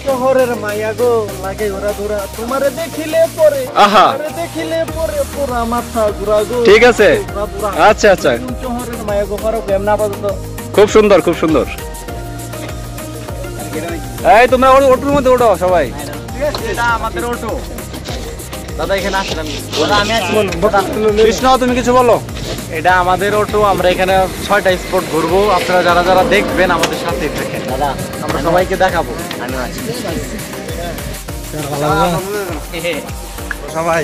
শহরের মায়া গো লাগে ওরা ধরা তোমারে দেখিলে পরে পুরা মাথা ঘুরা গো। ঠিক আছে, আচ্ছা আচ্ছা। শহরের মায়া গো পারো কেমন আপাতত? খুব সুন্দর, খুব সুন্দর। এই তোমরা অটোর মধ্যে ওঠো সবাই। এটা আমাদের অটো দাদা, এখানে আসলাম আমি কৃষ্ণ, তুমি কিছু বলো। এটা আমাদের অটো, আমরা এখানে 6টা স্পট ঘুরবো। আপনারা যারা যারা দেখবেন আমাদের সাথে থাকেন দাদা, আমরা সবাইকে দেখাবো। আমি আছি, সবাই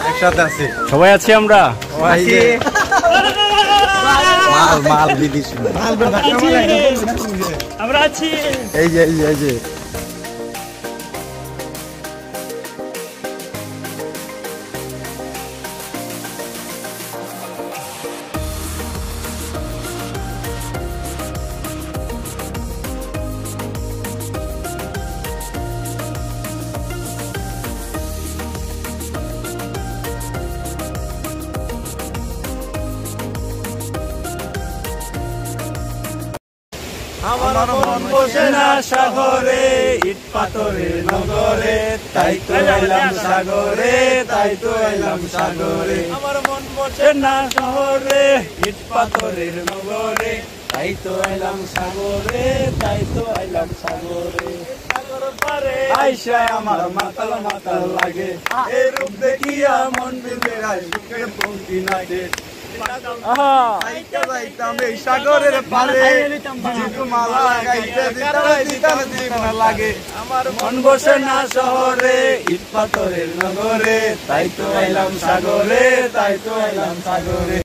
একসাথে আছি, সবাই আছি আমরা। মাল দিদিস আমরা আছি। এই যে এই যে আমার মন বসে না শহরে, ইট পাথরের নগরে, তাই তো এলাম সাগরে, তাই তো এলাম সাগরে। আমার মন বসে না শহরে, ইট পাথরের নগরে, তাই তো এলাম সাগরে, তাই তো এলাম সাগরে। সাগর পারে আইসা আমার মাতাল মাতাল লাগে, এই রূপ দেখিয়া মন বিবেরায় সুখের পঙ্ক্তি নাচে। সাগরের পারে লাগে, আমার মন বসে না শহরে, ইট পাথরের নগরে, তাই তো এলাম সাগরে, তাই তো এলাম সাগরে।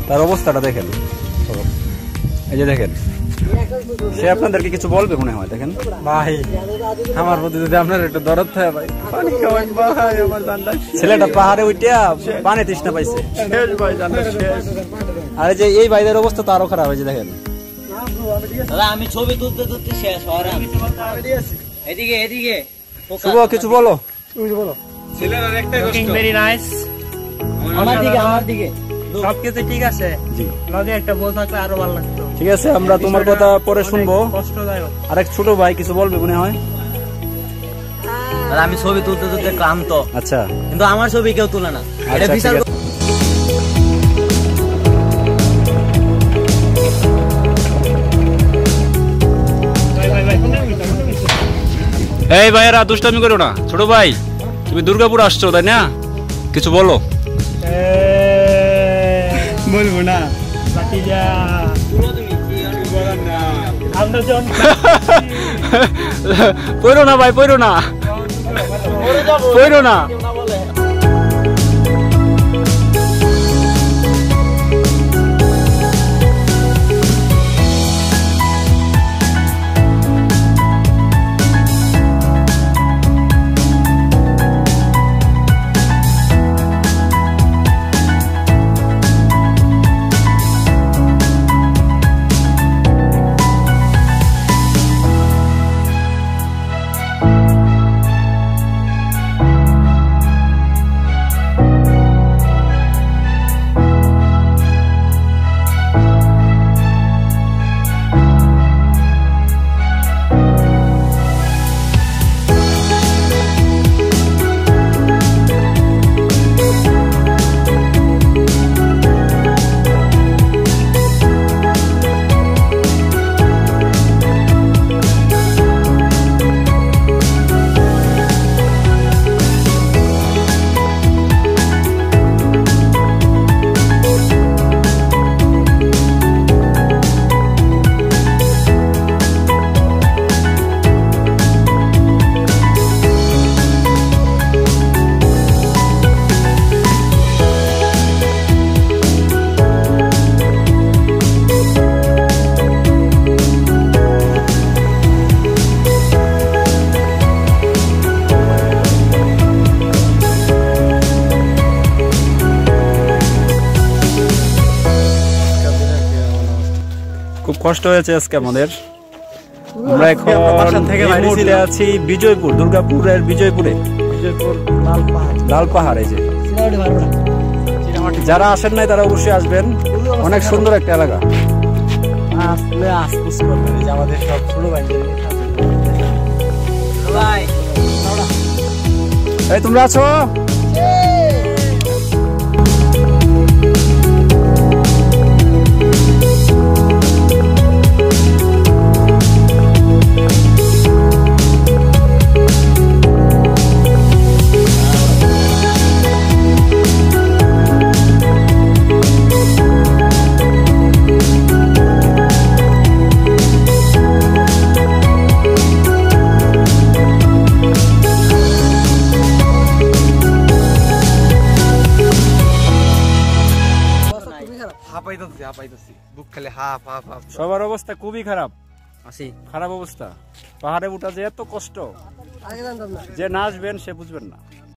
তার অবস্থাটা দেখেন, এই যে দেখেন, সে আপনাদেরকে কিছু বলবে মনে হয়। দেখেন ভাই, আমার প্রতি যদি আপনার একটু দরদ থাকে ভাই, পানি খাওয়ান ভাই। আমার জানটা ছেলেটা পাহাড়ে উঠিয়া পানি তৃষ্ণা পাইছে, শেষ ভাই, জানটা শেষ। আর এই যে এই ভাইদের অবস্থা তো আরো খারাপ হয়েছে, দেখেন। দাদা আমি ছবি তুলতে তুলতে শেষ। এদিকে এদিকে শুভ, কিছু বলো, তুমি বলো। ছেলের একটাই কষ্ট, ভেরি নাইস। আমার দিকে, আমার দিকে সবকিছু ঠিক আছে, লগে একটা বউ থাকলে আরো ভালো লাগতো। ঠিক আছে, আমরা তোমার কথা পরে শুনবো। কষ্টদায়ক। আরেক ছোট ভাই কিছু বলবে মনে হয়। আমি ছবি তুলতে তুলতে ক্লান্ত। আচ্ছা, কিন্তু আমার ছবি কেউ তুলে না, এটা বিশাল। এই ভাইয়েরা দুষ্টামি করো না। ছোট ভাই, তুমি দুর্গাপুর আসছো তাই না? কিছু বলো। বলবো না, পড়ো না ভাই, পড়ো না, পড়ো না। কষ্ট হয়েছে আজকে আমাদের। আমরা এখন এই মুহূর্তে আছি বিজয়পুর, দুর্গাপুরের বিজয়পুরে, লাল পাহাড়। এই যে যারা আসেন নাই তারা অবশ্যই আসবেন, অনেক সুন্দর একটা এলাকা। আমাদের সব ছোট ভাই, এই তোমরা আছো? সবার অবস্থা খুবই খারাপ, খারাপ অবস্থা। পাহাড়ে উঠা যে এত কষ্ট, যে না আসবেন সে বুঝবেন না।